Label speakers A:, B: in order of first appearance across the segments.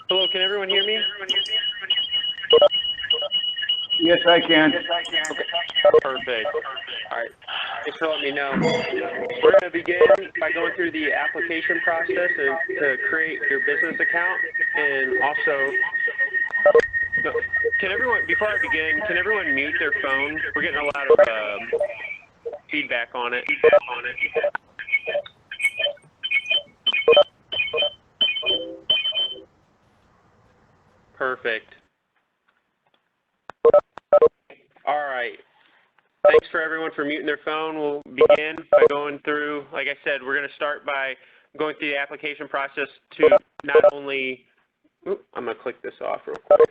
A: Hello, can everyone hear me?
B: Yes, I can.
A: Okay, perfect. All right, thanks for letting me know. We're going to begin by going through the application process and to create your business account, and also, can everyone, before I begin, can everyone mute their phone? We're getting a lot of feedback on it. Perfect. All right. Thanks for everyone for muting their phone. We'll begin by going through, like I said, we're going to start by going through the application process to not only, I'm going to click this off real quick,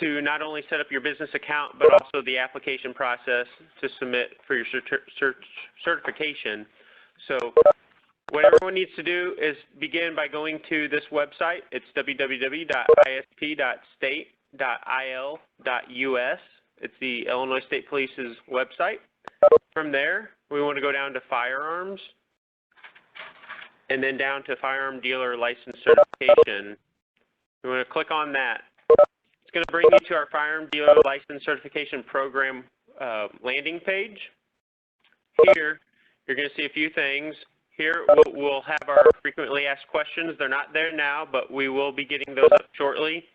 A: to not only set up your business account, but also the application process to submit for your certification. So what everyone needs to do is begin by going to this website. It's www.isp.state.il.us. It's the Illinois State Police's website. From there, we want to go down to firearms, and then down to firearm dealer license certification. We want to click on that. It's going to bring you to our firearm dealer license certification program landing page. Here, you're going to see a few things. Here, we'll have our frequently asked questions. They're not there now, but we will be getting those up shortly.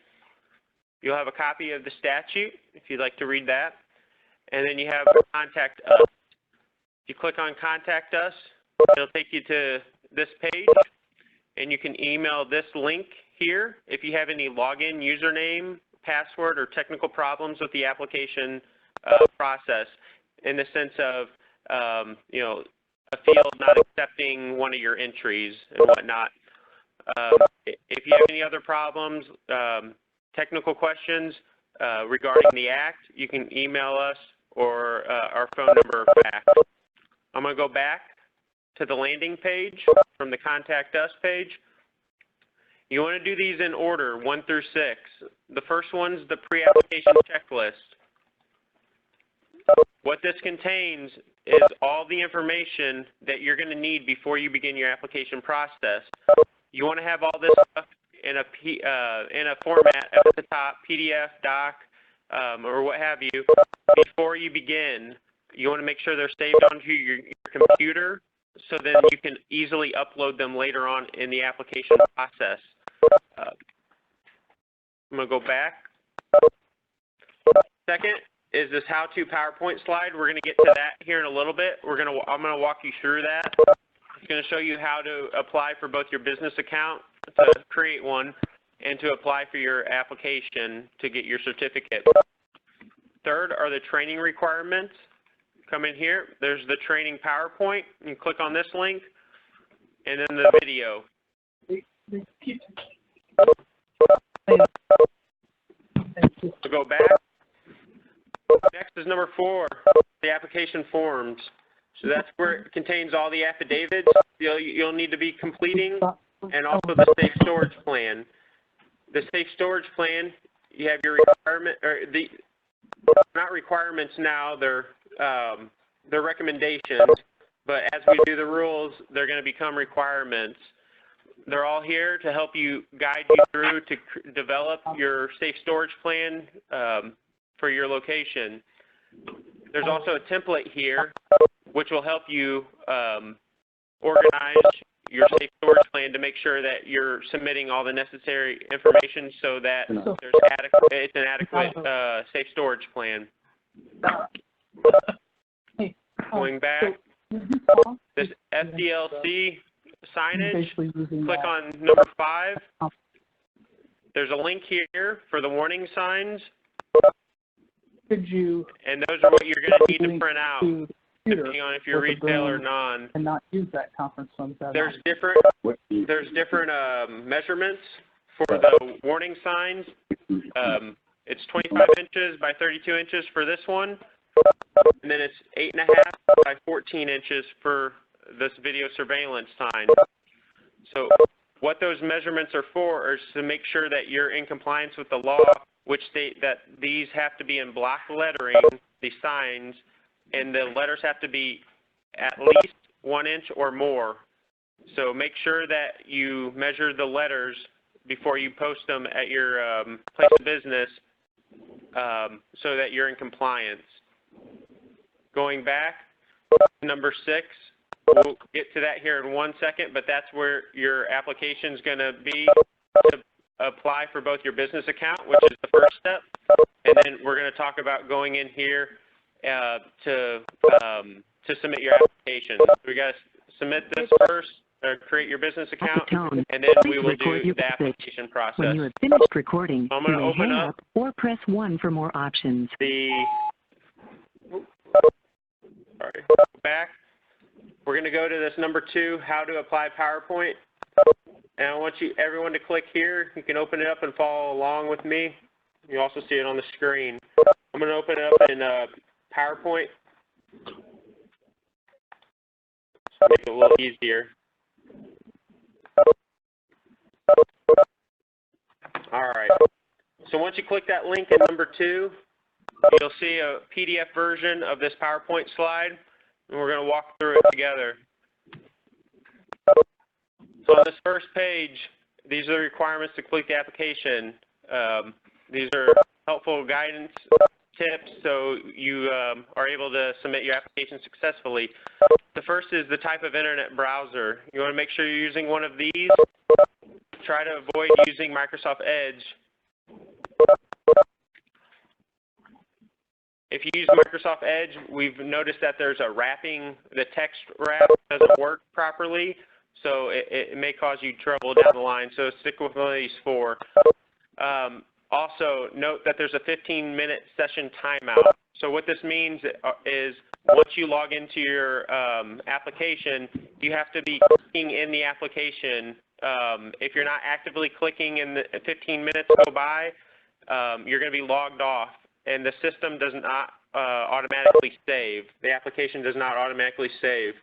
A: You'll have a copy of the statute if you'd like to read that. And then you have Contact Us. If you click on Contact Us, it'll take you to this page, and you can email this link here if you have any login, username, password, or technical problems with the application process, in the sense of, you know, a field not accepting one of your entries and whatnot. If you have any other problems, technical questions regarding the Act, you can email us or our phone number back. I'm going to go back to the landing page from the Contact Us page. You want to do these in order, 1 through 6. The first one's the pre-application checklist. What this contains is all the information that you're going to need before you begin your application process. You want to have all this stuff in a format at the top, PDF, doc, or what have you, before you begin. You want to make sure they're saved onto your computer, so then you can easily upload them later on in the application process. I'm going to go back. Second is this how-to PowerPoint slide. We're going to get to that here in a little bit. I'm going to walk you through that. It's going to show you how to apply for both your business account, to create one, and to apply for your application to get your certificate. Third are the training requirements. Come in here. There's the training PowerPoint. You click on this link, and then the video. To go back. Next is number 4, the application forms. So that's where it contains all the affidavits you'll need to be completing, and also the safe storage plan. The safe storage plan, you have your requirement, or not requirements now, they're recommendations, but as we do the rules, they're going to become requirements. They're all here to help you, guide you through to develop your safe storage plan for your location. There's also a template here which will help you organize your safe storage plan to make sure that you're submitting all the necessary information so that it's an adequate safe storage plan. Going back, this FDLC signage, click on number 5. There's a link here for the warning signs. And those are what you're going to need to print out, depending on if you're retail or non.
C: And not use that conference room.
A: There's different measurements for the warning signs. It's 25 inches by 32 inches for this one, and then it's 8.5 by 14 inches for this video surveillance sign. So what those measurements are for is to make sure that you're in compliance with the law, which state that these have to be in block lettering, the signs, and the letters have to be at least 1 inch or more. So make sure that you measure the letters before you post them at your place of business so that you're in compliance. Going back, number 6, we'll get to that here in 1 second, but that's where your application is going to be to apply for both your business account, which is the first step, and then we're going to talk about going in here to submit your application. We got to submit this first, or create your business account, and then we will do the application process.
D: When you have finished recording,
A: I'm going to open
D: hang up or press 1 for more options.
A: Back. We're going to go to this number 2, how to apply PowerPoint. And I want everyone to click here. You can open it up and follow along with me. You also see it on the screen. I'm going to open it up in PowerPoint. Make it a little easier. All right. So once you click that link in number 2, you'll see a PDF version of this PowerPoint slide, and we're going to walk through it together. So on this first page, these are the requirements to complete the application. These are helpful guidance tips so you are able to submit your application successfully. The first is the type of internet browser. You want to make sure you're using one of these. Try to avoid using Microsoft Edge. If you use Microsoft Edge, we've noticed that there's a wrapping, the text wrap doesn't work properly, so it may cause you trouble down the line, so stick with one of these 4. Also, note that there's a 15-minute session timeout. So what this means is once you log into your application, you have to be clicking in the application. If you're not actively clicking and the 15 minutes go by, you're going to be logged off, and the system does not automatically save. The application does not automatically save.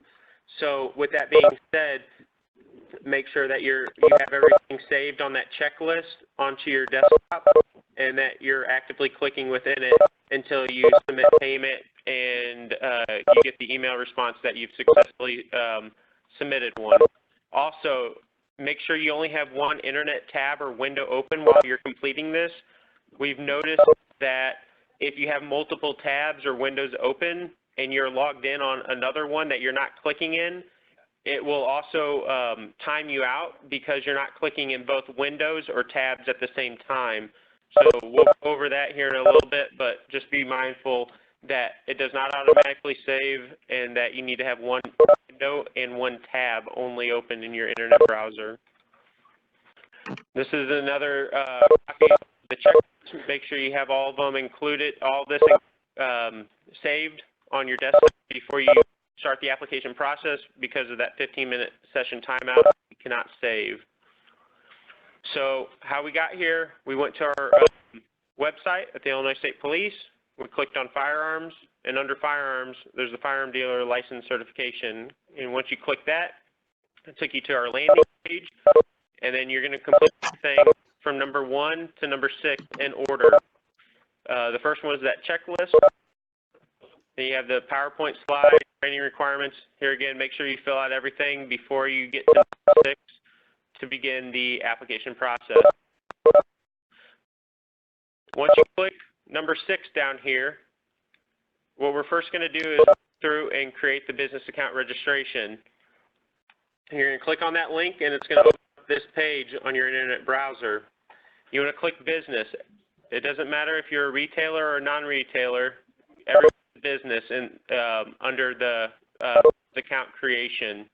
A: So with that being said, make sure that you have everything saved on that checklist onto your desktop and that you're actively clicking within it until you submit payment and you get the email response that you've successfully submitted one. Also, make sure you only have one internet tab or window open while you're completing this. We've noticed that if you have multiple tabs or windows open and you're logged in on another one that you're not clicking in, it will also time you out because you're not clicking in both windows or tabs at the same time. So we'll go over that here in a little bit, but just be mindful that it does not automatically save and that you need to have one window and one tab only open in your internet browser. This is another copy of the checklist. Make sure you have all of them included, all this saved on your desktop before you start the application process. Because of that 15-minute session timeout, you cannot save. So how we got here, we went to our website at the Illinois State Police. We clicked on firearms, and under firearms, there's the firearm dealer license certification. And once you click that, it took you to our landing page, and then you're going to complete everything from number 1 to number 6 in order. The first one is that checklist. Then you have the PowerPoint slide, training requirements. Here again, make sure you fill out everything before you get to number 6 to begin the application process. Once you click number 6 down here, what we're first going to do is go through and create the business account registration. You're going to click on that link, and it's going to open up this page on your internet browser. You want to click business. It doesn't matter if you're a retailer or a non-retailer. Every business under the account creation.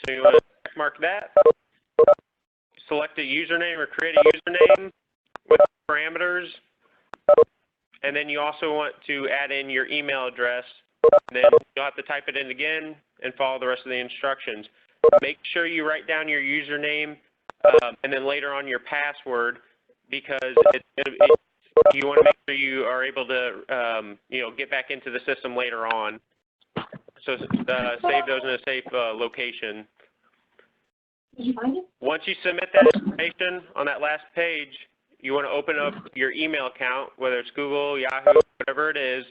A: So you want to check mark that. Select a username or create a username with parameters. And then you also want to add in your email address. Then you'll have to type it in again and follow the rest of the instructions. Make sure you write down your username and then later on your password, because you want to make sure you are able to get back into the system later on. So save those in a safe location.
C: Did you find it?
A: Once you submit that information on that last page, you want to open up your email account, whether it's Google, Yahoo, whatever it is,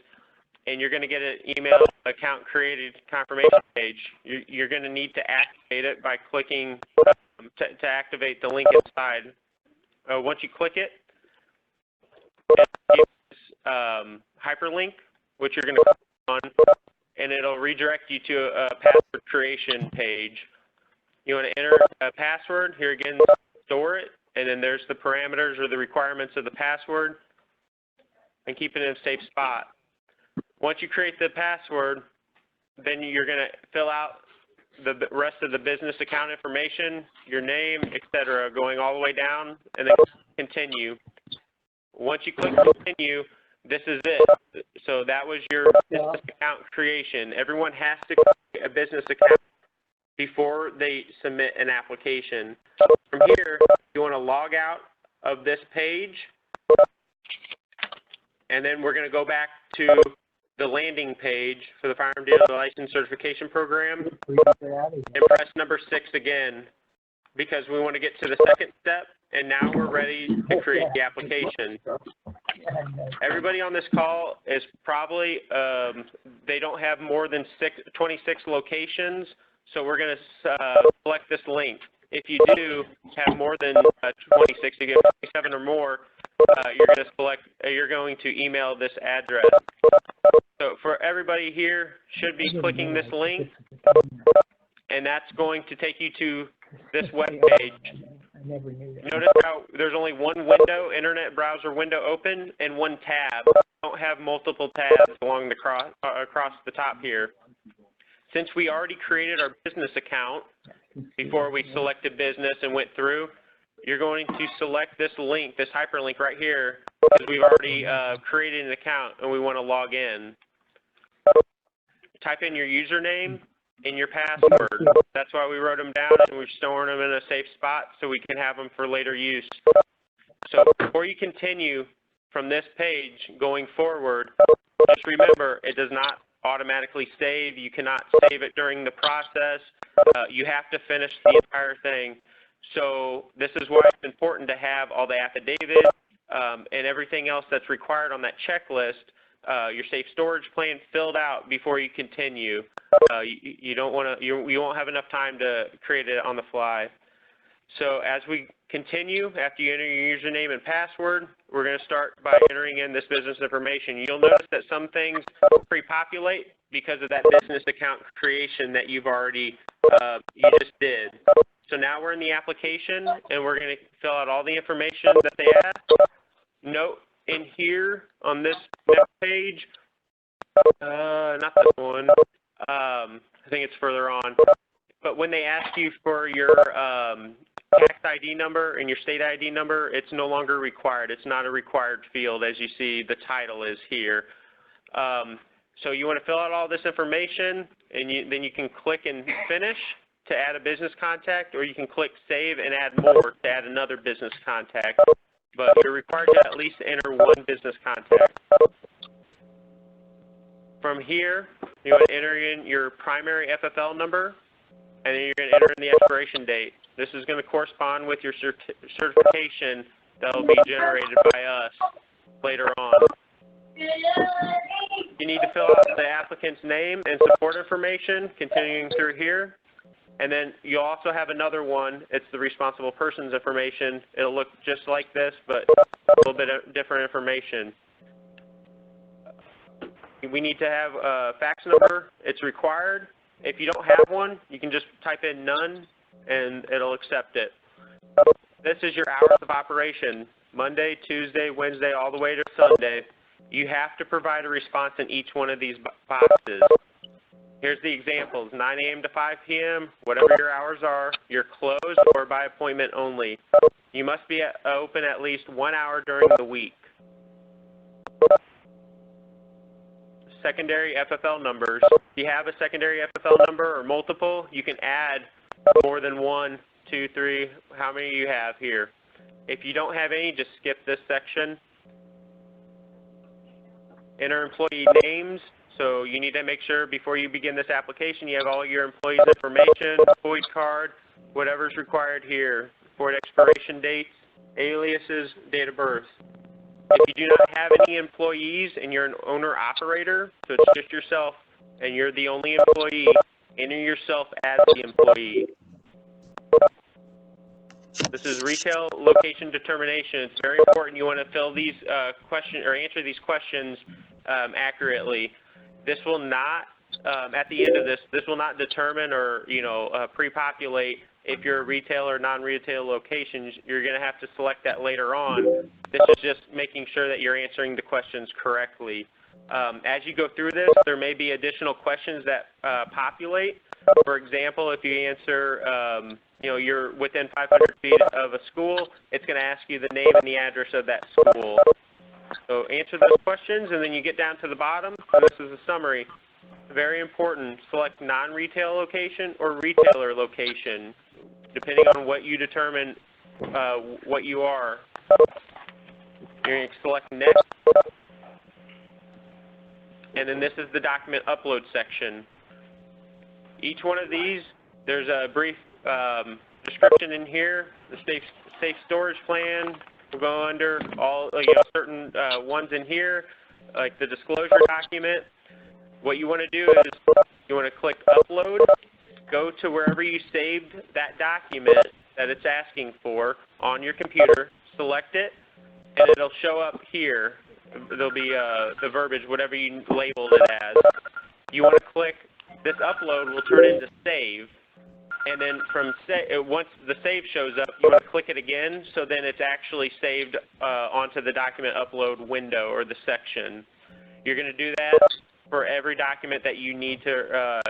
A: and you're going to get an email account created confirmation page. You're going to need to activate it by clicking to activate the link inside. Once you click it, it gives hyperlink, which you're going to click on, and it'll redirect you to a password creation page. You want to enter a password. Here again, store it, and then there's the parameters or the requirements of the password, and keep it in a safe spot. Once you create the password, then you're going to fill out the rest of the business account information, your name, etc., going all the way down, and then continue. Once you click continue, this is it. So that was your business account creation. Everyone has to create a business account before they submit an application. From here, you want to log out of this page, and then we're going to go back to the landing page for the Firearm Dealer License Certification Program, and press number 6 again, because we want to get to the second step, and now we're ready to create the application. Everybody on this call is probably, they don't have more than 26 locations, so we're going to select this link. If you do have more than 26, you get 27 or more, you're going to email this address. So for everybody here, should be clicking this link, and that's going to take you to this web page. Notice how there's only one window, internet browser window open, and one tab. We don't have multiple tabs along the across the top here. Since we already created our business account before we selected business and went through, you're going to select this link, this hyperlink right here, because we've already created an account and we want to log in. Type in your username and your password. That's why we wrote them down, and we're storing them in a safe spot so we can have them for later use. So before you continue from this page going forward, just remember it does not automatically save. You cannot save it during the process. You have to finish the entire thing. So this is why it's important to have all the affidavits and everything else that's required on that checklist, your safe storage plan filled out before you continue. You don't want to. You won't have enough time to create it on the fly. So as we continue, after you enter your username and password, we're going to start by entering in this business information. You'll notice that some things pre-populate because of that business account creation that you've already you just did. So now we're in the application, and we're going to fill out all the information that they ask. Note in here on this next page, not this one, I think it's further on, but when they ask you for your tax ID number and your state ID number, it's no longer required. It's not a required field, as you see the title is here. So you want to fill out all this information, and then you can click and finish to add a business contact, or you can click save and add more to add another business contact. But you're required to at least enter one business contact. From here, you want to enter in your primary FFL number, and then you're going to enter in the expiration date. This is going to correspond with your certification that will be generated by us later on. You need to fill out the applicant's name and support information, continuing through here. And then you'll also have another one. It's the responsible person's information. It'll look just like this, but a little bit of different information. We need to have a fax number. It's required. If you don't have one, you can just type in none, and it'll accept it. This is your hours of operation, Monday, Tuesday, Wednesday, all the way to Sunday. You have to provide a response in each one of these boxes. Here's the examples, 9 a.m. to 5 p.m., whatever your hours are, you're closed or by appointment only. You must be open at least 1 hour during the week. Secondary FFL numbers. If you have a secondary FFL number or multiple, you can add more than 1, 2, 3, how many you have here. If you don't have any, just skip this section. Enter employee names. So you need to make sure before you begin this application you have all your employees' information, FOID card, whatever's required here, FOID expiration dates, aliases, date of birth. If you do not have any employees and you're an owner-operator, so it's just yourself and you're the only employee, enter yourself as the employee. This is retail location determination. It's very important you want to fill these questions or answer these questions accurately. This will not, at the end of this, this will not determine or, pre-populate if you're a retail or non-retail locations. You're going to have to select that later on. This is just making sure that you're answering the questions correctly. As you go through this, there may be additional questions that populate. For example, if you answer, you're within 500 feet of a school, it's going to ask you the name and the address of that school. So answer those questions, and then you get down to the bottom, and this is a summary. Very important, select non-retail location or retailer location, depending on what you determine what you are. You're going to select next, and then this is the document upload section. Each one of these, there's a brief description in here, the safe storage plan. We'll go under all certain ones in here, like the disclosure document. What you want to do is you want to click upload, go to wherever you saved that document that it's asking for on your computer, select it, and it'll show up here. There'll be the verbiage, whatever you labeled it as. You want to click, this upload will turn into save. And then once the save shows up, you want to click it again, so then it's actually saved onto the document upload window or the section. You're going to do that for every document that you need to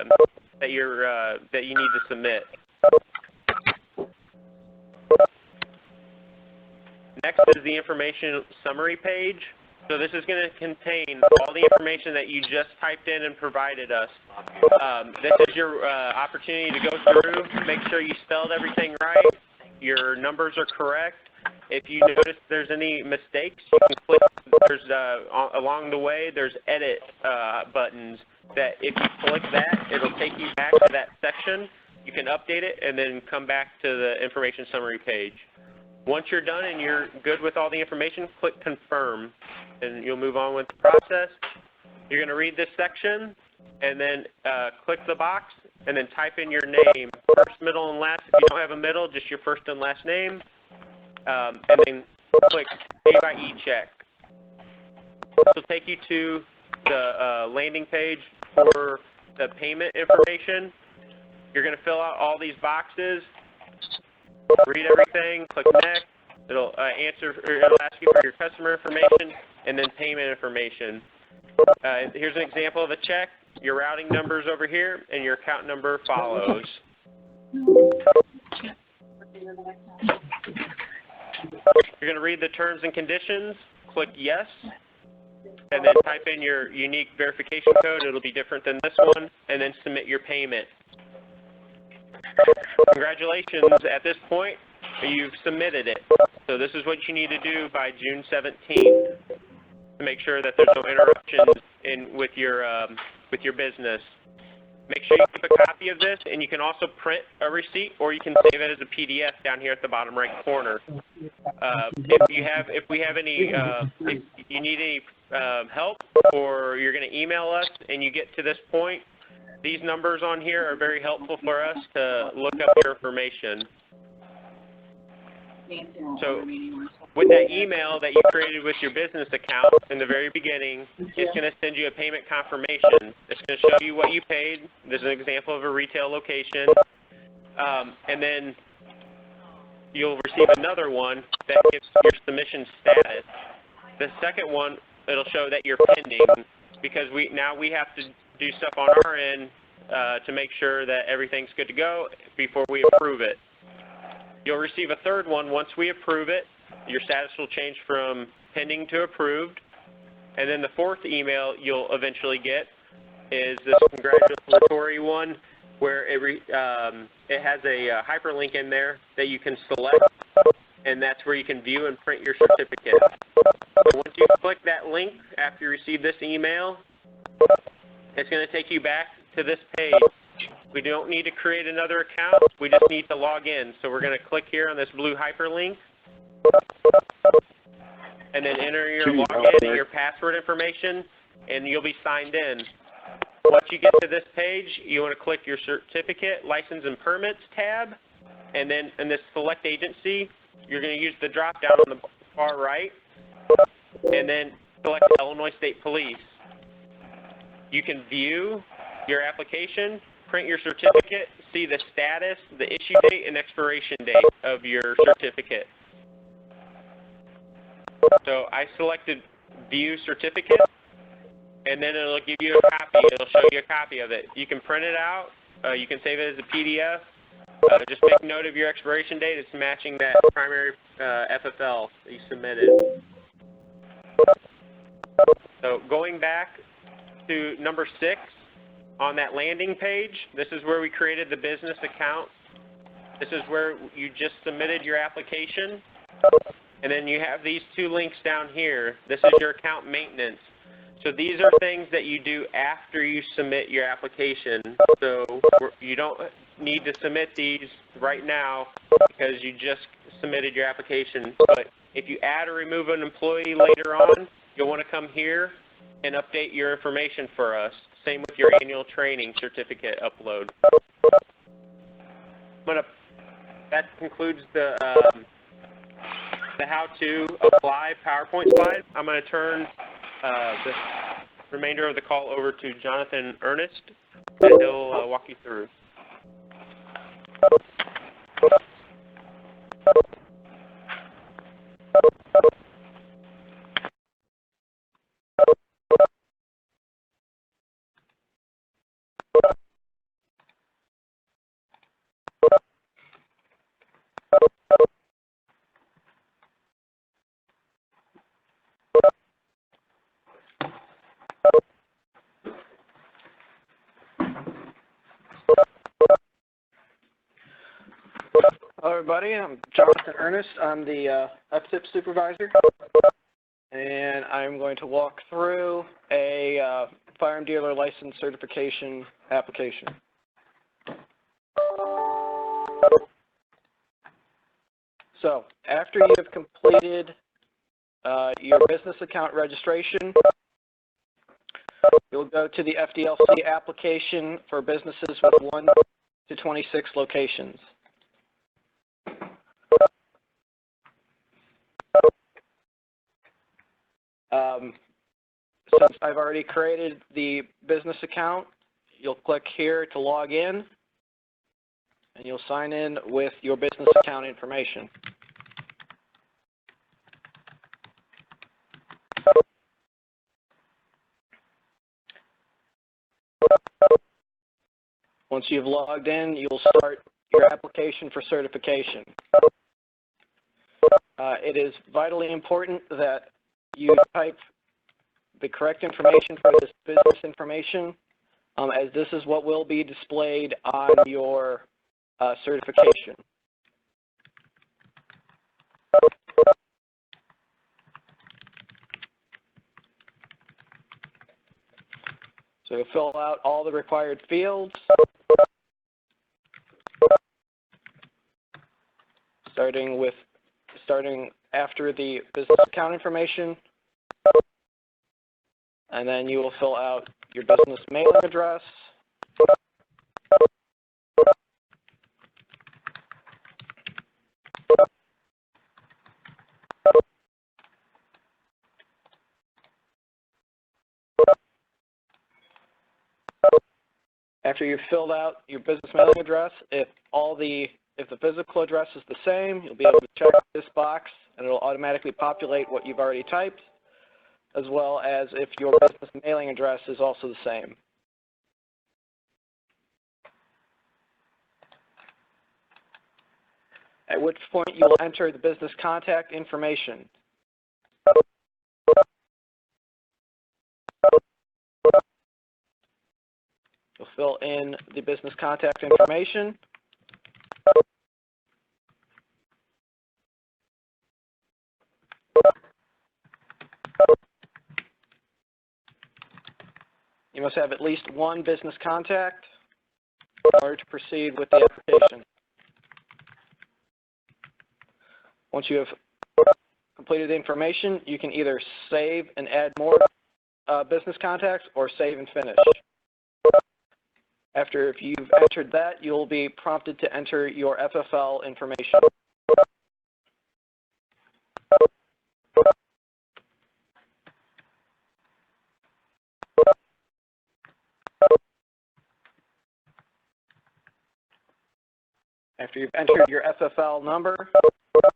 A: submit. Next is the information summary page. So this is going to contain all the information that you just typed in and provided us. This is your opportunity to go through, make sure you spelled everything right, your numbers are correct. If you notice there's any mistakes, you can click, along the way, there's edit buttons that if you click that, it'll take you back to that section. You can update it and then come back to the information summary page. Once you're done and you're good with all the information, click confirm, and you'll move on with the process. You're going to read this section, and then click the box, and then type in your name, first, middle, and last. If you don't have a middle, just your first and last name, and then click Pay by e-check. This will take you to the landing page for the payment information. You're going to fill out all these boxes. Read everything, click next, it'll it'll ask you for your customer information and then payment information. Here's an example of a check. Your routing number is over here and your account number follows. You're going to read the terms and conditions, click yes, and then type in your unique verification code. It'll be different than this one, and then submit your payment. Congratulations, at this point, you've submitted it. So this is what you need to do by June 17th to make sure that there's no interruptions with your business. Make sure you keep a copy of this, and you can also print a receipt, or you can save it as a PDF down here at the bottom right corner. If you need any help, or you're going to email us and you get to this point, these numbers on here are very helpful for us to look up your information. So with that email that you created with your business account in the very beginning, it's going to send you a payment confirmation. It's going to show you what you paid. There's an example of a retail location. And then you'll receive another one that gives your submission status. The second one, it'll show that you're pending, because now we have to do stuff on our end to make sure that everything's good to go before we approve it. You'll receive a third one once we approve it. Your status will change from pending to approved. And then the fourth email you'll eventually get is this congratulatory one, where it has a hyperlink in there that you can select, and that's where you can view and print your certificate. So once you click that link after you receive this email, it's going to take you back to this page. We don't need to create another account. We just need to log in. So we're going to click here on this blue hyperlink, and then enter your login and your password information, and you'll be signed in. Once you get to this page, you want to click your certificate, license, and permits tab, and then in this select agency, you're going to use the drop down on the far right, and then select Illinois State Police. You can view your application, print your certificate, see the status, the issue date, and expiration date of your certificate. So I selected View Certificate, and then it'll give you a copy. It'll show you a copy of it. You can print it out. You can save it as a PDF. Just make note of your expiration date. It's matching that primary FFL that you submitted. So going back to number 6, on that landing page, this is where we created the business account. This is where you just submitted your application. And then you have these 2 links down here. This is your account maintenance. So these are things that you do after you submit your application. So you don't need to submit these right now because you just submitted your application. But if you add or remove an employee later on, you'll want to come here and update your information for us. Same with your annual training certificate upload. That concludes the how to apply PowerPoint slide. I'm going to turn the remainder of the call over to Jonathan Ernest, and he'll walk you through.
E: Hello everybody, I'm Jonathan Ernest. I'm the FTIP supervisor, and I'm going to walk through a firearm dealer license certification application. So, after you have completed your business account registration, you'll go to the FDLC application for businesses with 1 to 26 locations. Since I've already created the business account, you'll click here to log in, and you'll sign in with your business account information. Once you've logged in, you'll start your application for certification. It is vitally important that you type the correct information for this business information, as this is what will be displayed on your certification. So you'll fill out all the required fields, starting after the business account information, and then you will fill out your business mailing address, After you've filled out your business mailing address, if the physical address is the same, you'll be able to check this box and it'll automatically populate what you've already typed, as well as if your business mailing address is also the same. At which point you will enter the business contact information. You'll fill in the business contact information. You must have at least one business contact in order to proceed with the application. Once you have completed the information, you can either save and add more business contacts or save and finish. After if you've entered that, you'll be prompted to enter your FFL information. After you've entered your FFL number,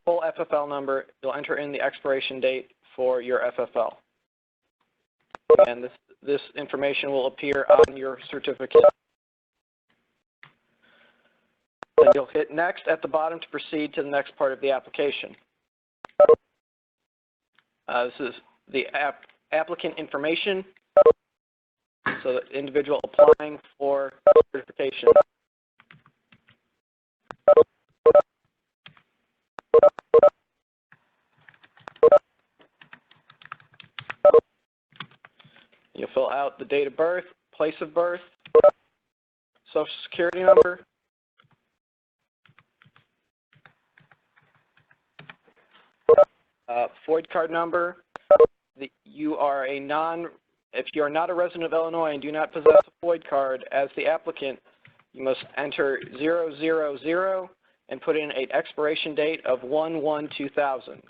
E: full FFL number, you'll enter in the expiration date for your FFL. And this information will appear on your certificate. Then you'll hit next at the bottom to proceed to the next part of the application. This is the applicant information, so the individual applying for certification. You'll fill out the date of birth, place of birth, social security number, FOID card number. If you are not a resident of Illinois and do not possess a FOID card as the applicant, you must enter 000 and put in an expiration date of 1/1/2000.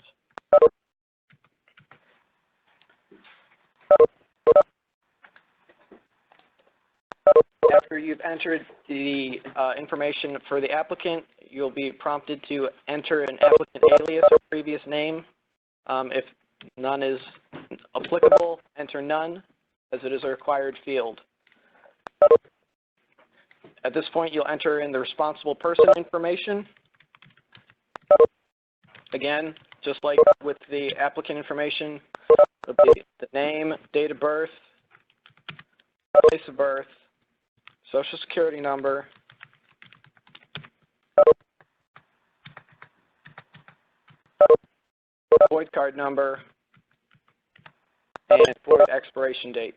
E: After you've entered the information for the applicant, you'll be prompted to enter an applicant alias or previous name. If none is applicable, enter none, as it is a required field. At this point, you'll enter in the responsible person information. Again, just like with the applicant information, it'll be the name, date of birth, place of birth, social security number, FOID card number, and FOID expiration date.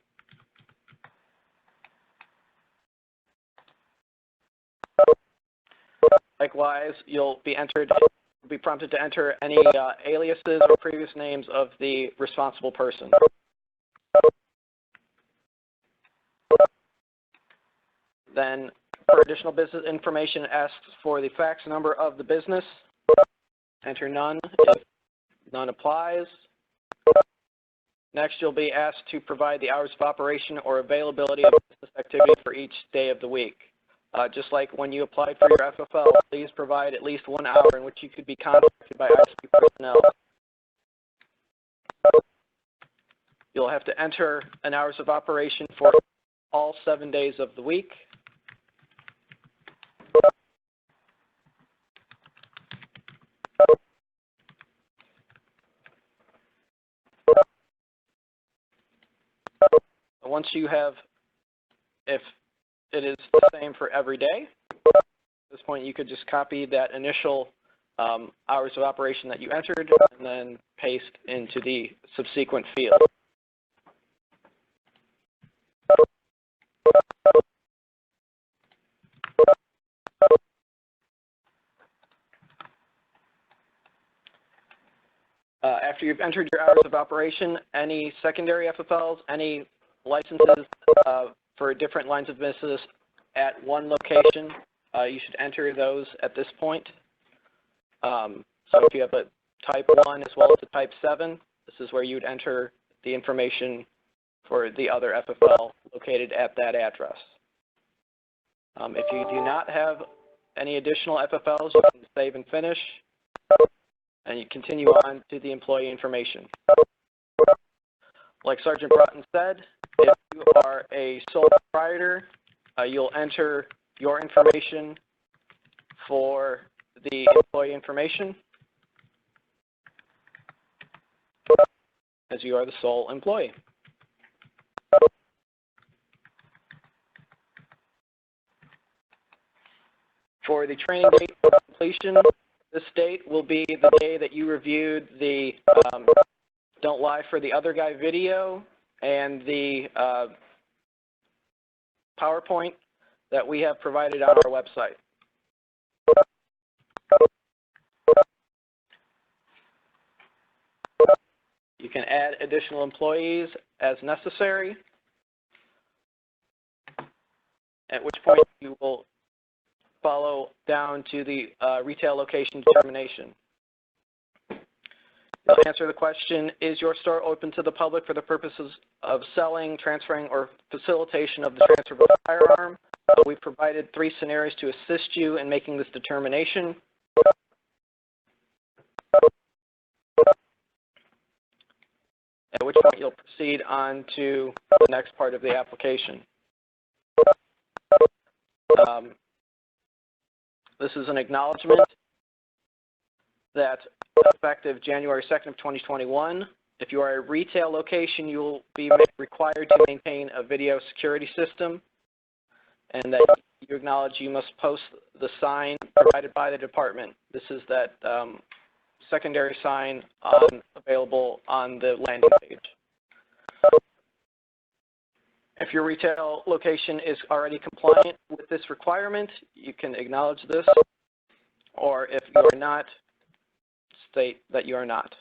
E: Likewise, you'll be prompted to enter any aliases or previous names of the responsible person. Then, for additional business information, asks for the fax number of the business. Enter none if none applies. Next, you'll be asked to provide the hours of operation or availability of business activity for each day of the week. Just like when you applied for your FFL, please provide at least 1 hour in which you could be contacted by ISP personnel. You'll have to enter an hours of operation for all 7 days of the week. Once you have, if it is the same for every day, at this point you could just copy that initial hours of operation that you entered and then paste into the subsequent field. After you've entered your hours of operation, any secondary FFLs, any licenses for different lines of business at one location, you should enter those at this point. So if you have a type 1 as well as a type 7, this is where you would enter the information for the other FFL located at that address. If you do not have any additional FFLs, you can save and finish, and you continue on to the employee information. Like Sergeant Broughton said, if you are a sole proprietor, you'll enter your information for the employee information, as you are the sole employee. For the training date for completion, this date will be the day that you reviewed the Don't Lie for the Other Guy video and the PowerPoint that we have provided on our website. You can add additional employees as necessary, at which point you will follow down to the retail location determination. You'll answer the question, is your store open to the public for the purposes of selling, transferring, or facilitation of the transfer of a firearm? We've provided 3 scenarios to assist you in making this determination. At which point you'll proceed on to the next part of the application. This is an acknowledgement that effective January 2nd of 2021, if you are a retail location, you will be required to maintain a video security system, and that you acknowledge you must post the sign provided by the department. This is that secondary sign available on the landing page. If your retail location is already compliant with this requirement, you can acknowledge this, or if you are not, state that you are not.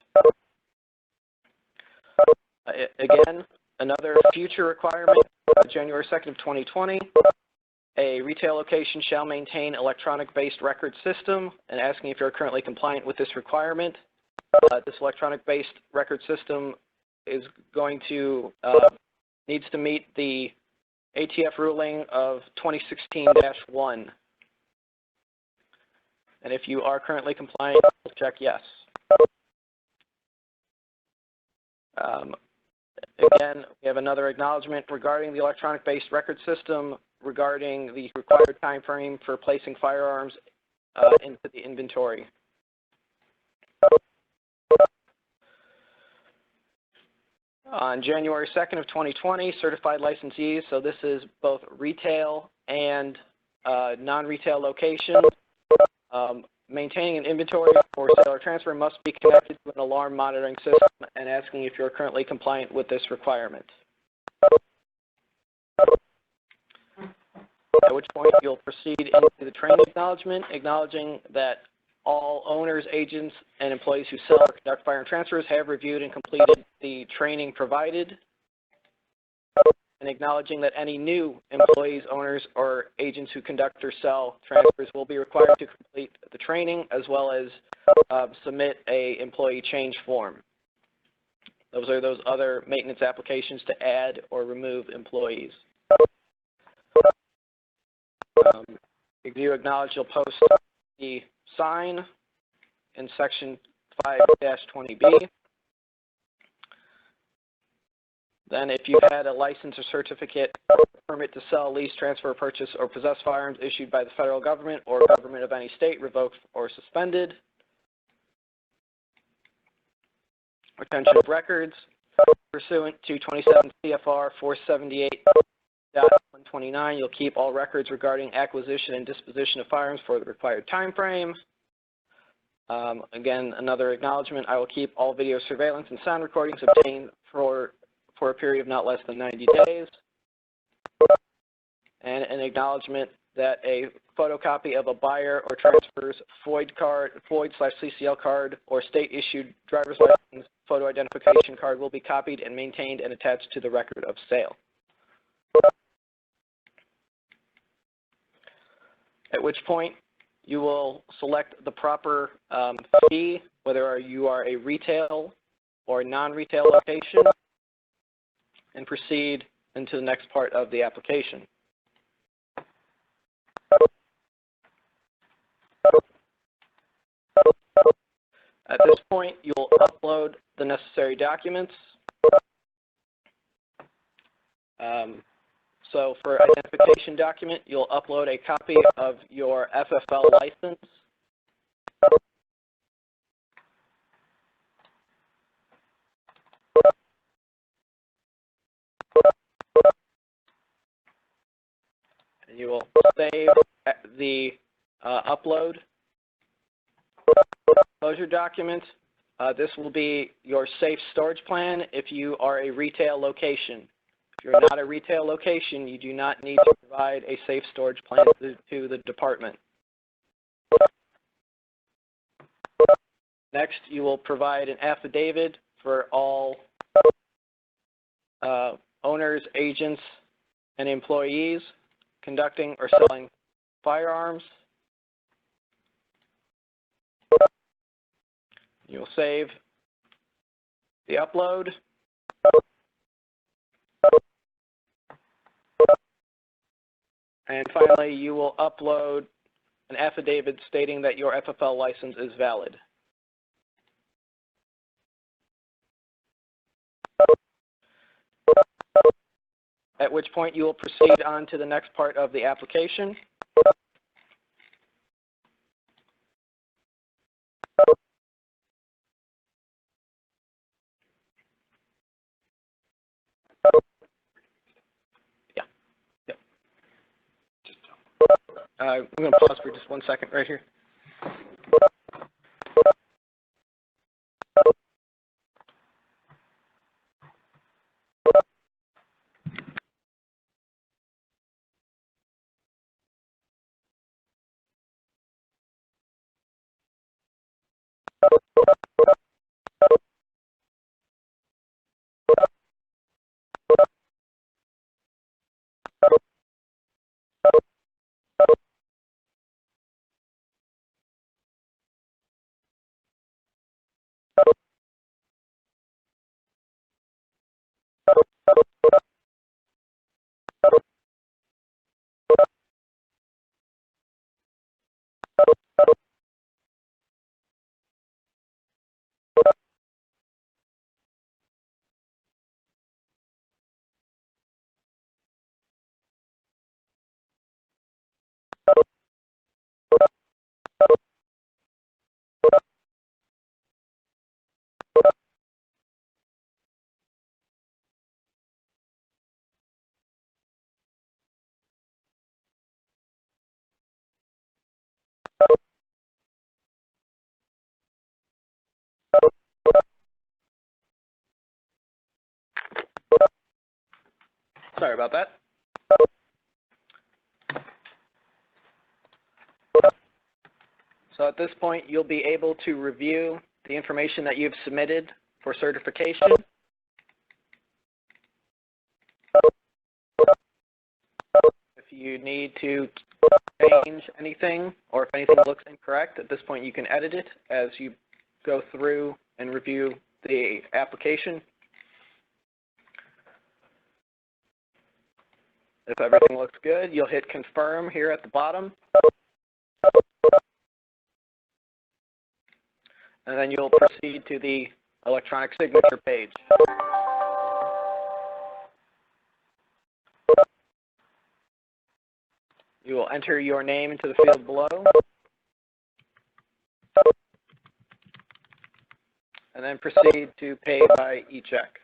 E: Again, another future requirement, January 2nd of 2020, a retail location shall maintain electronic-based record system, and asking if you're currently compliant with this requirement. This electronic-based record system is going to needs to meet the ATF ruling of 2016-1. And if you are currently compliant, we'll check yes. Again, we have another acknowledgement regarding the electronic-based record system regarding the required time frame for placing firearms into the inventory. On January 2nd of 2020, certified licensees, so this is both retail and non-retail locations, maintaining an inventory for sale or transfer must be connected to an alarm monitoring system, and asking if you're currently compliant with this requirement. At which point you'll proceed into the training acknowledgement, acknowledging that all owners, agents, and employees who sell or conduct firearm transfers have reviewed and completed the training provided, and acknowledging that any new employees, owners, or agents who conduct or sell transfers will be required to complete the training, as well as submit a employee change form. Those are those other maintenance applications to add or remove employees. If you acknowledge, you'll post the sign in section 5-20B. Then if you had a license or certificate or permit to sell, lease, transfer, purchase, or possess firearms issued by the federal government or government of any state, revoked or suspended. Retention of records pursuant to 27 CFR 478.129, you'll keep all records regarding acquisition and disposition of firearms for the required time frame. Again, another acknowledgement, I will keep all video surveillance and sound recordings obtained for a period of not less than 90 days. And an acknowledgement that a photocopy of a buyer or transfer's FOID/CCL card or state-issued driver's license photo identification card will be copied and maintained and attached to the record of sale. At which point you will select the proper fee, whether you are a retail or non-retail location, and proceed into the next part of the application. At this point, you'll upload the necessary documents. So for identification document, you'll upload a copy of your FFL license. And you will save the upload. Closure document. This will be your safe storage plan if you are a retail location. If you're not a retail location, you do not need to provide a safe storage plan to the department. Next, you will provide an affidavit for all owners, agents, and employees conducting or selling firearms. You'll save the upload. And finally, you will upload an affidavit stating that your FFL license is valid. At which point you will proceed on to the next part of the application. I'm going to pause for just 1 second right here. Sorry about that. So at this point, you'll be able to review the information that you've submitted for certification. If you need to change anything, or if anything looks incorrect, at this point you can edit it as you go through and review the application. If everything looks good, you'll hit confirm here at the bottom. And then you'll proceed to the electronic signature page. You will enter your name into the field below. And then proceed to pay by e-check.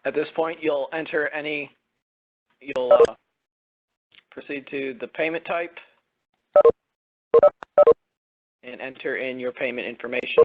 E: At this point, you'll proceed to the payment type and enter in your payment information.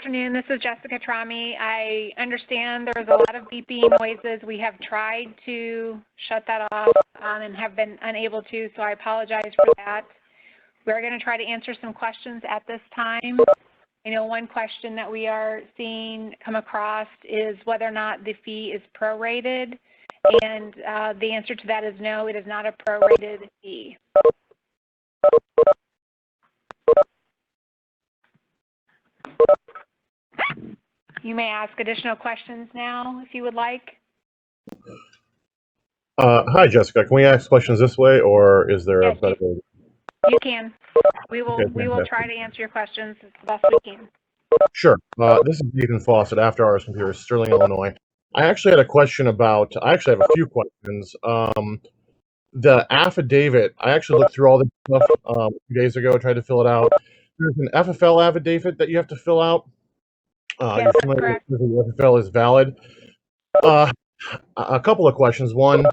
C: afternoon. This is Jessica Trami. I understand there's a lot of beeping noises. We have tried to shut that off and have been unable to, so I apologize for that. We're going to try to answer some questions at this time. I know one question that we are seeing come across is whether or not the fee is prorated, and the answer to that is no, it is not a prorated fee. You may ask additional questions now if you would like.
F: Hi, Jessica. Can we ask questions this way, or is there a
C: Yes,
F: better way?
C: you can. We will
F: Okay,
C: try to answer your questions as best we can.
F: Sure. This is Ethan Fawcett, After Hours Computers, Sterling, Illinois. I actually have a few questions. The affidavit, I actually looked through all this stuff a few days ago, tried to fill it out. There's an FFL affidavit that you have to fill out.
C: Yes,
F: You're
C: that's
F: familiar
C: correct.
F: with the FFL is valid. A couple of questions. One,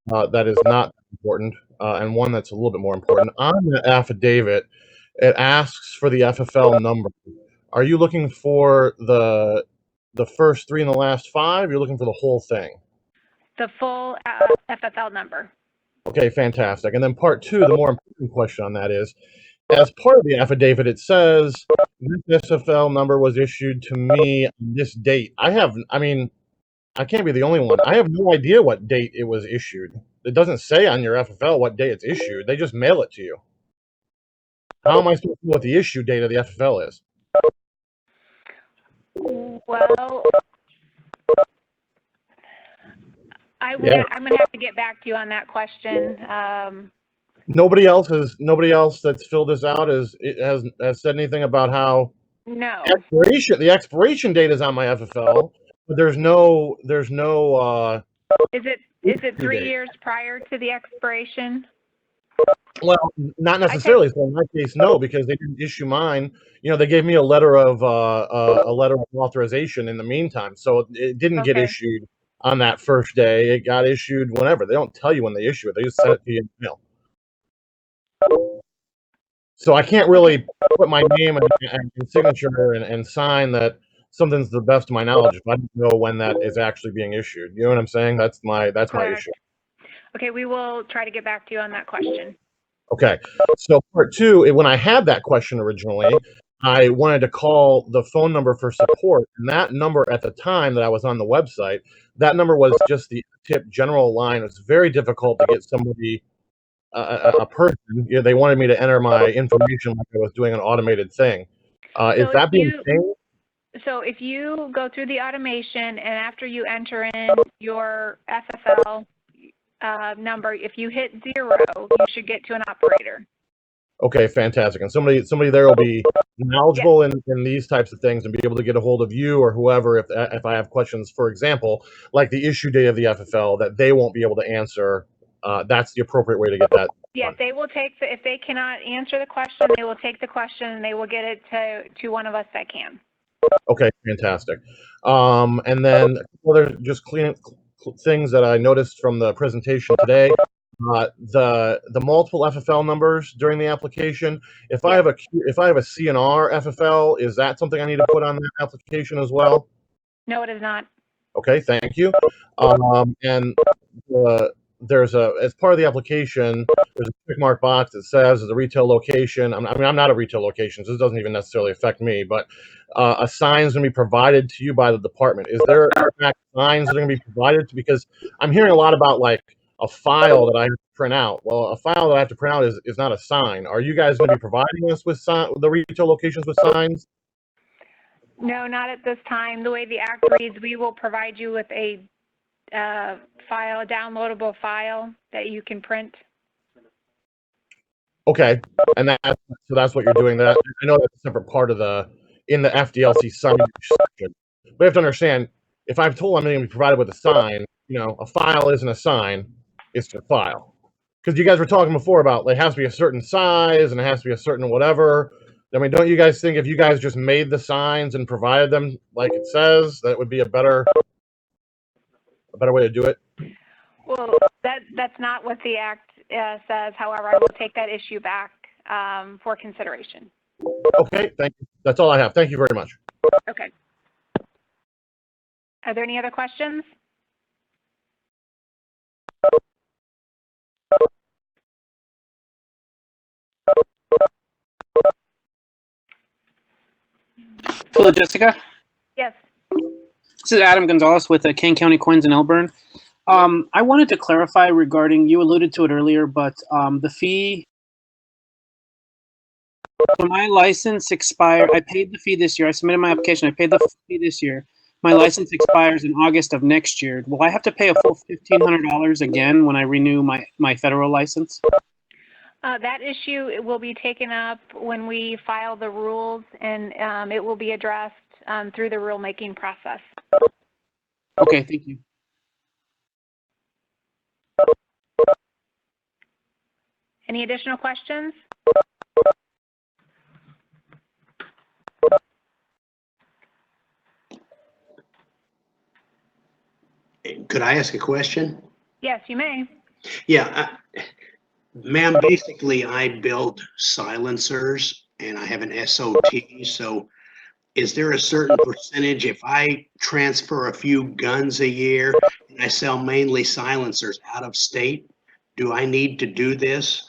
F: that is not important, and one that's a little bit more important. On the affidavit, it asks for the FFL number. Are you looking for the first three and the last five? You're looking for the whole thing.
C: The full FFL number.
F: Okay, fantastic. And then part two, the more important question on that is, as part of the affidavit, it says this FFL number was issued to me on this date. I can't be the only one. I have no idea what date it was issued. It doesn't say on your FFL what day it's issued. They just mail it to you. How am I supposed to know what the issue date of the FFL is?
C: Well, I'm going to have to get back to you on that question.
F: Nobody else that's filled this out has said anything about how
C: No.
F: the expiration date is on my FFL, but there's no
C: Is it 3
F: date.
C: years prior to the expiration?
F: Well, not necessarily. So in my case, no, because they didn't issue mine. They gave me a letter of authorization in the meantime, so it didn't get
C: Okay.
F: issued on that first day. It got issued whenever. They don't tell you when they issue it. They just send it to you in the mail. So I can't really put my name and signature and sign that something's the best of my knowledge if I don't know when that is actually being issued. You know what I'm saying? That's my issue.
C: Okay, we will try to get back to you on that question.
F: Okay. So part two, when I had that question originally, I wanted to call the phone number for support, and that number at the time that I was on the website, that number was just the tip general line. It was very difficult to get somebody, a person. They wanted me to enter my information like I was doing an automated thing. Is that being changed?
C: So if you go through the automation and after you enter in your FFL number, if you hit 0, you should get to an operator.
F: Okay, fantastic. And somebody there will be knowledgeable in these types of things and be able to get a hold of you or whoever if I have questions, for example, like the issue date of the FFL that they won't be able to answer. That's the appropriate way to get that.
C: Yes, they will take if they cannot answer the question, they will take the question and they will get it to one of us that can.
F: Okay, fantastic. And then other just clean things that I noticed from the presentation today. The multiple FFL numbers during the application. If I have a CNR FFL, is that something I need to put on that application as well?
C: No, it is not.
F: Okay, thank you. And there's as part of the application, there's a check mark box that says the retail location. I'm not a retail location, so this doesn't even necessarily affect me, but a sign is going to be provided to you by the department. Is there in fact signs that are going to be provided to, because I'm hearing a lot about like a file that I have to print out. Well, a file that I have to print out is not a sign. Are you guys going to be providing us with the retail locations with signs?
C: No, not at this time. The way the Act reads, we will provide you with a file, a downloadable file that you can print.
F: Okay, and so that's what you're doing. That I know that's a separate part of in the FDLC signage section. But you have to understand, if I'm told I'm going to be provided with a sign, a file isn't a sign; it's a file. Because you guys were talking before about it has to be a certain size and it has to be a certain whatever. I mean, don't you guys think if you guys just made the signs and provided them like it says, that would be a better way to do it?
C: Well, that's not what the Act says. However, I will take that issue back for consideration.
F: Okay, thank you. That's all I have. Thank you very much.
C: Okay. Are there any other questions?
G: Hello, Jessica.
C: Yes.
G: This is Adam Gonzalez with Kane County Coins in Elburn. I wanted to clarify regarding, you alluded to it earlier, but the fee, so my license expired, I paid the fee this year. I submitted my application. I paid the fee this year. My license expires in August of next year. Will I have to pay a full $1,500 again when I renew my federal license?
C: That issue will be taken up when we file the rules, and it will be addressed through the rulemaking process.
G: Okay, thank you.
C: Any additional questions?
H: Could I ask a question?
C: Yes, you may.
H: Yeah, ma'am, basically I build silencers and I have an SOT. So is there a certain percentage if I transfer a few guns a year and I sell mainly silencers out of state? Do I need to do this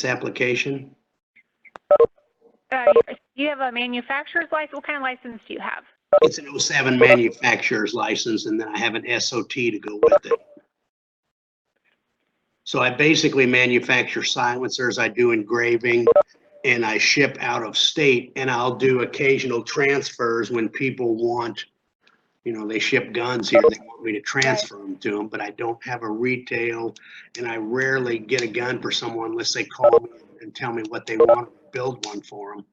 H: application?
C: You have a manufacturer's license. What kind of license do you have?
H: It's an 07 manufacturer's license, and then I have an SOT to go with it. So I basically manufacture silencers, I do engraving, and I ship out of state, and I'll do occasional transfers when people want, you know, they ship guns here, they want me to transfer them to them, but I don't have a retail, and I rarely get a gun for someone unless they call me and tell me what they want, build one for them.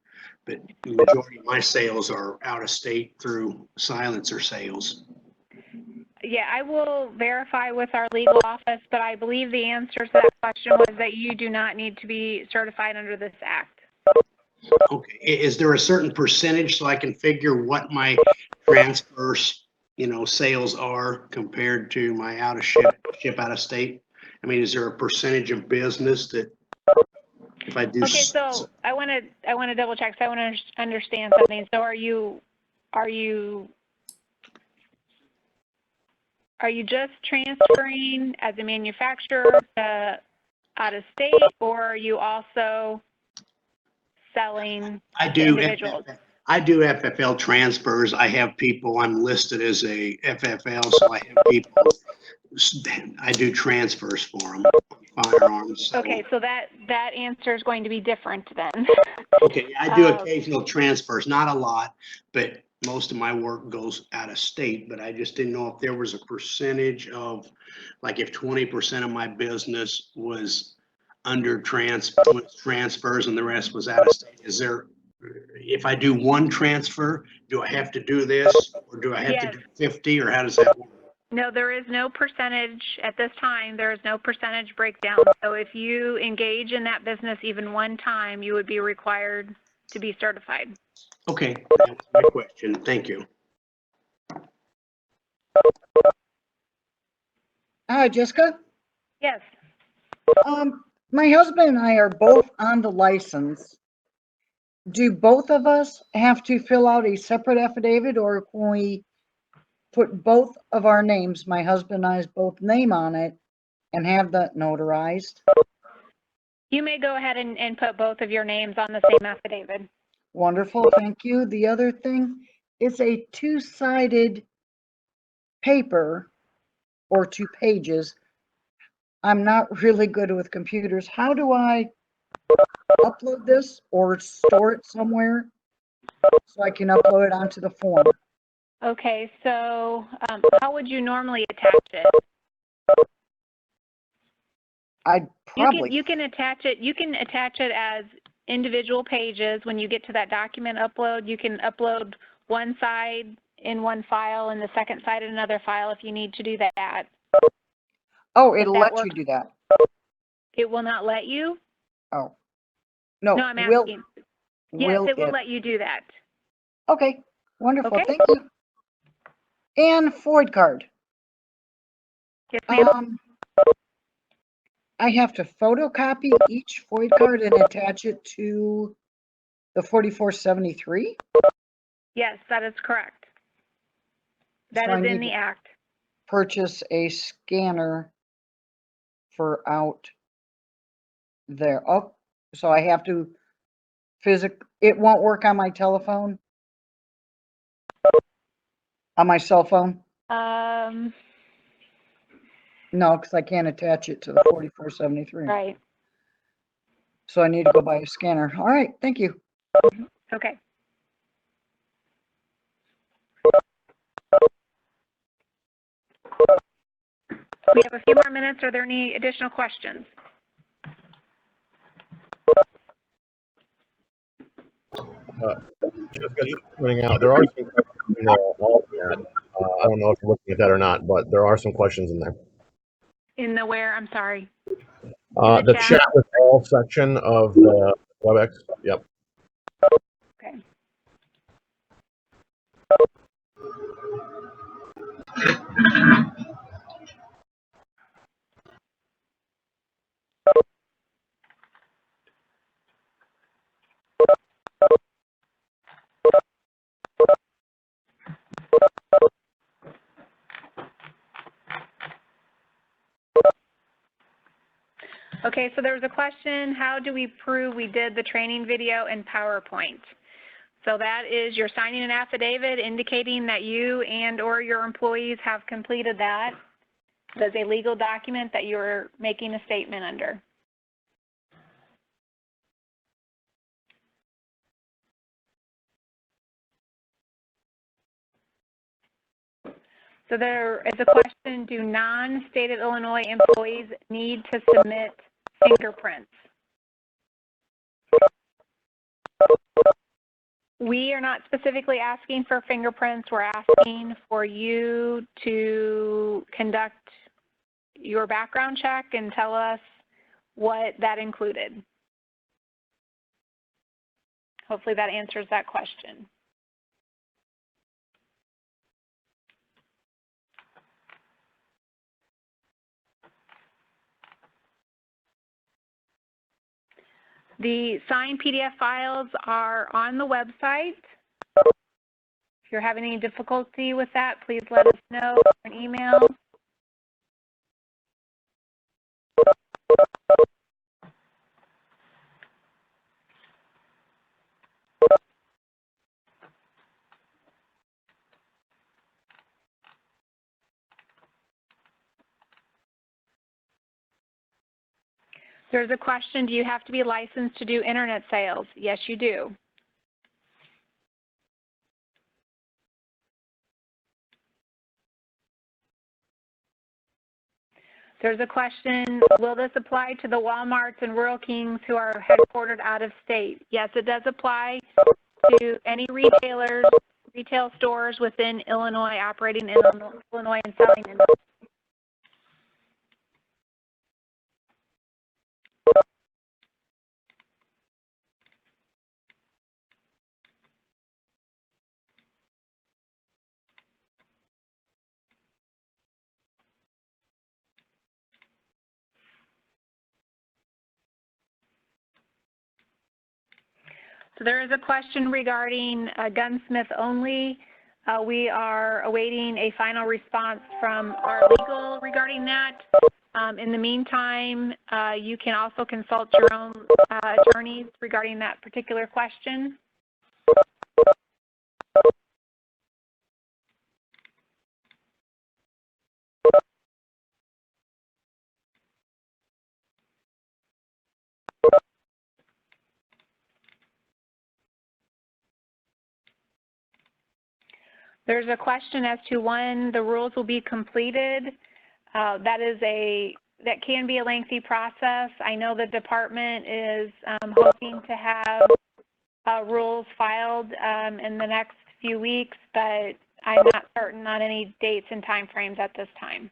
H: But the majority of my sales are out of state through silencer sales.
C: Yeah, I will verify with our legal office, but I believe the answer to that question was that you do not need to be certified under this act.
H: Okay, is there a certain percentage so I can figure what my transfers, you know, sales are compared to my out of ship out of state? I mean, is there a percentage of business that if I do?
C: Okay, so I want to double check. So I want to understand something. So are you just transferring as a manufacturer to out of state, or are you also selling to individuals?
H: I do FFL transfers. I have people, I'm listed as a FFL, so I have people, I do transfers for them, firearms. So.
C: Okay, so that answer is going to be different then.
H: Okay, I do occasional transfers, not a lot, but most of my work goes out of state, but I just didn't know if there was a percentage of, like if 20% of my business was under transfers and the rest was out of state. Is there, if I do one transfer, do I have to do this, or do I have to do 50, or how does that work?
C: No, there is no percentage at this time. There is no percentage breakdown. So if you engage in that business even one time, you would be required to be certified.
H: Okay, that was my question. Thank you.
I: Hi, Jessica.
C: Yes.
I: My husband and I are both on the license. Do both of us have to fill out a separate affidavit, or can we put both of our names, my husband and I's both name on it, and have that notarized?
C: You may go ahead and put both of your names on the same affidavit.
I: Wonderful, thank you. The other thing is a two-sided paper or 2 pages. I'm not really good with computers. How do I upload this or store it somewhere so I can upload it onto the form?
C: Okay, so how would you normally attach it?
I: I'd probably.
C: You can attach it. You can attach it as individual pages. When you get to that document upload, you can upload one side in one file and the second side in another file if you need to do that.
I: Oh, it'll let you do that.
C: It will not let you?
I: Oh. No,
C: No, I'm asking. Yes, it will
I: it?
C: let you do that.
I: Okay, wonderful,
C: Okay.
I: thank you. And FOID card.
C: Yes, ma'am.
I: I have to photocopy each FOID card and attach it to the 4473?
C: Yes, that is correct. That
I: So I
C: is in
I: need
C: the
I: to
C: act.
I: purchase a scanner for out there. Oh, so I have to it won't work on my telephone? On my cell phone? No, because I can't attach it to the 4473.
C: Right.
I: So I need to go buy a scanner. All right, thank you.
C: Okay. We have a few more minutes. Are there any additional questions?
F: Just pointing out, there are some questions in the law chat. I don't know if you're looking at that or not, but there are some questions in there.
C: In the where? I'm sorry.
F: The chat with all section of the WebEx. Yep.
C: Okay. Okay, so there was a question, how do we prove we did the training video in PowerPoint? So that is you're signing an affidavit indicating that you and or your employees have completed that. That's a legal document that you're making a statement under. So there is a question, do non-state of Illinois employees need to submit fingerprints? We are not specifically asking for fingerprints. We're asking for you to conduct your background check and tell us what that included. Hopefully that answers that question. The signed PDF files are on the website. If you're having any difficulty with that, please let us know in an email. There's a question, do you have to be licensed to do internet sales? Yes, you do. There's a question, will this apply to the Walmarts and Rural Kings who are headquartered out of state? Yes, it does apply to any retailers, retail stores within Illinois, operating in Illinois and selling in Illinois. So there is a question regarding gunsmith only. We are awaiting a final response from our legal regarding that. In the meantime, you can also consult your own attorneys regarding that particular question. There's a question as to when the rules will be completed. That can be a lengthy process. I know the department is hoping to have rules filed in the next few weeks, but I'm not certain on any dates and timeframes at this time.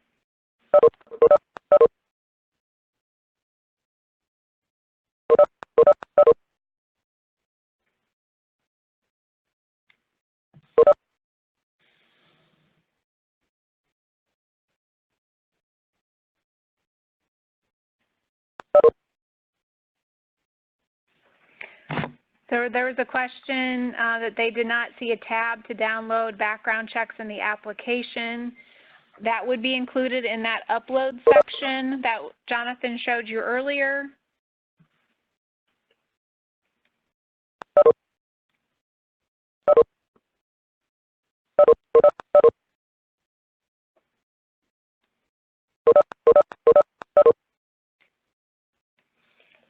C: So there was a question that they did not see a tab to download background checks in the application. That would be included in that upload section that Jonathan showed you earlier.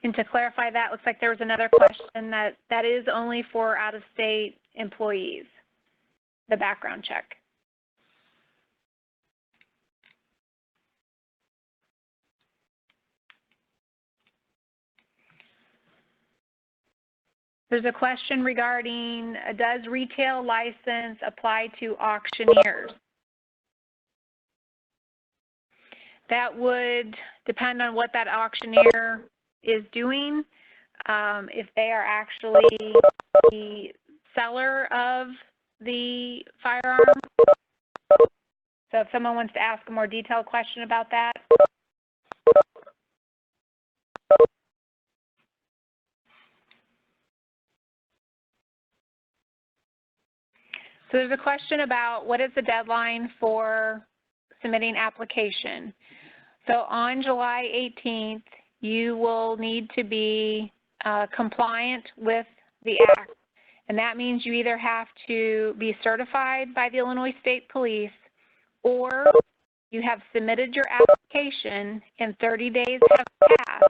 C: And to clarify that, looks like there was another question that is only for out-of-state employees, the background check. There's a question regarding, does retail license apply to auctioneers? That would depend on what that auctioneer is doing. If they are actually the seller of the firearm. So if someone wants to ask a more detailed question about that. So there's a question about what is the deadline for submitting application. So on July 18th, you will need to be compliant with the Act. And that means you either have to be certified by the Illinois State Police or you have submitted your application and 30 days have passed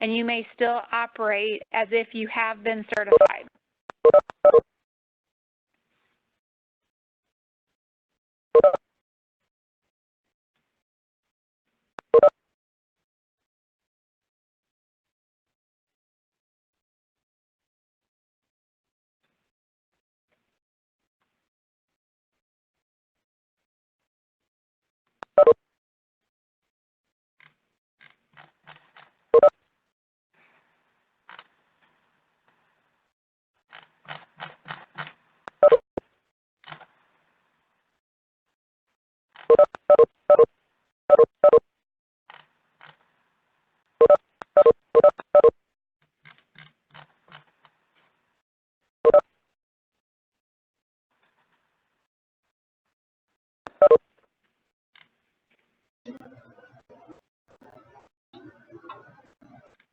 C: and you may still operate as if you have been certified.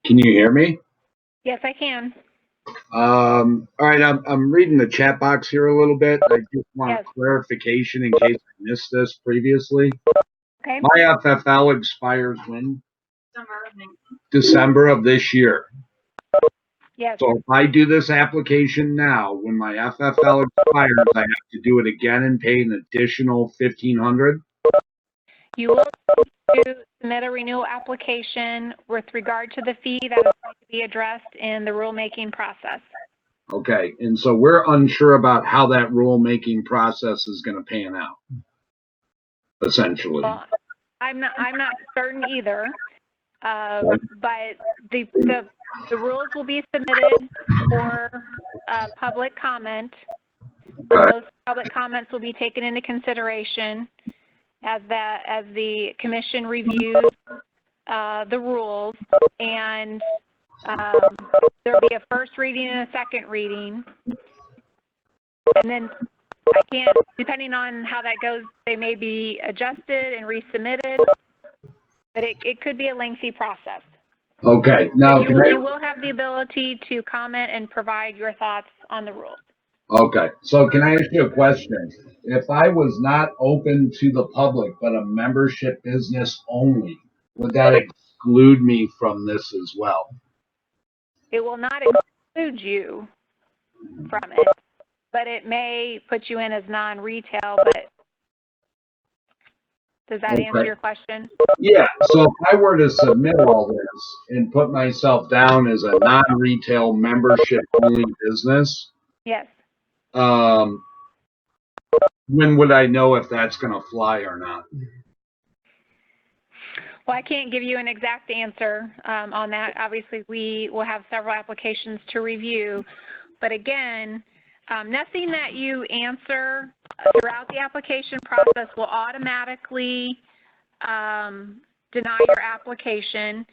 B: Can you hear me?
C: Yes, I can.
B: All right, I'm reading the chat box here a little bit. I just want
C: Yes.
B: clarification in case I missed this previously.
C: Okay.
B: My FFL expires when? December of this year.
C: Yes.
B: So if I do this application now, when my FFL expires, I have to do it again and pay an additional $1,500?
C: You will need to submit a renewal application with regard to the fee that is going to be addressed in the rulemaking process.
B: Okay, and so we're unsure about how that rulemaking process is going to pan out, essentially.
C: Well, I'm not certain either, but the rules will be submitted for public comment. Those public comments will be taken into consideration as the commission reviews the rules, and there'll be a first reading and a second reading, and then I can't, depending on how that goes, they may be adjusted and resubmitted, but it could be a lengthy process.
B: Okay, now
C: you will have the ability to comment and provide your thoughts on the rules.
B: Okay, so can I ask you a question? If I was not open to the public, but a membership business only, would that exclude me from this as well?
C: It will not exclude you from it, but it may put you in as non-retail, but does that answer your question?
B: Yeah, so if I were to submit all this and put myself down as a non-retail membership only business,
C: Yes.
B: when would I know if that's going to fly or not?
C: Well, I can't give you an exact answer on that. Obviously, we will have several applications to review. But again, nothing that you answer throughout the application process will automatically deny your application.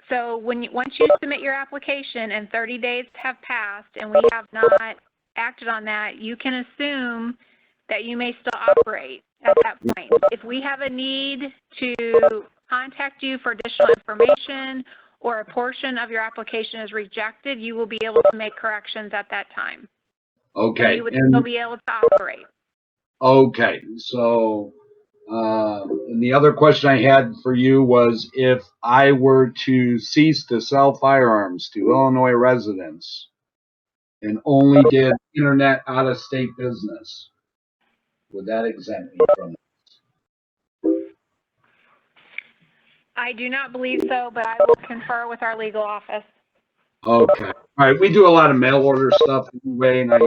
C: So once you submit your application and 30 days have passed and we have not acted on that, you can assume that you may still operate at that point. If we have a need to contact you for additional information or a portion of your application is rejected, you will be able to make corrections at that time.
B: Okay.
C: And you would still be able to operate.
B: Okay, so, and the other question I had for you was if I were to cease to sell firearms to Illinois residents and only did internet out-of-state business, would that exempt me from it?
C: I do not believe so, but I will confer with our legal office.
B: Okay, all right, we do a lot of mail order stuff anyway, and I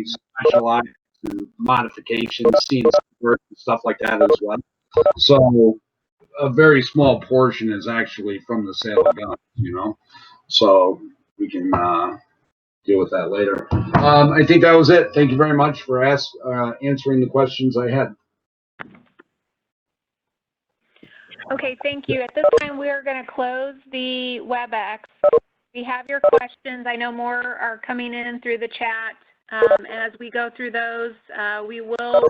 B: specialize in modifications, CNC work, and stuff like that as well. So a very small portion is actually from the sale of guns, you know? So we can deal with that later. I think that was it. Thank you very much for answering the questions I had.
C: Okay, thank you. At this time, we are going to close the WebEx. We have your questions. I know more are coming in through the chat. And as we go through those, we will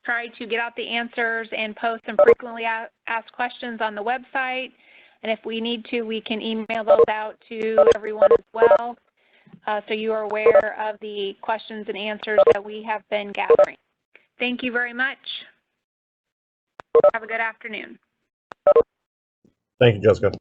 C: try to get out the answers and post some frequently asked questions on the website. And if we need to, we can email those out to everyone as well, so you are aware of the questions and answers that we have been gathering. Thank you very much. Have a good afternoon.
F: Thank you, Jessica.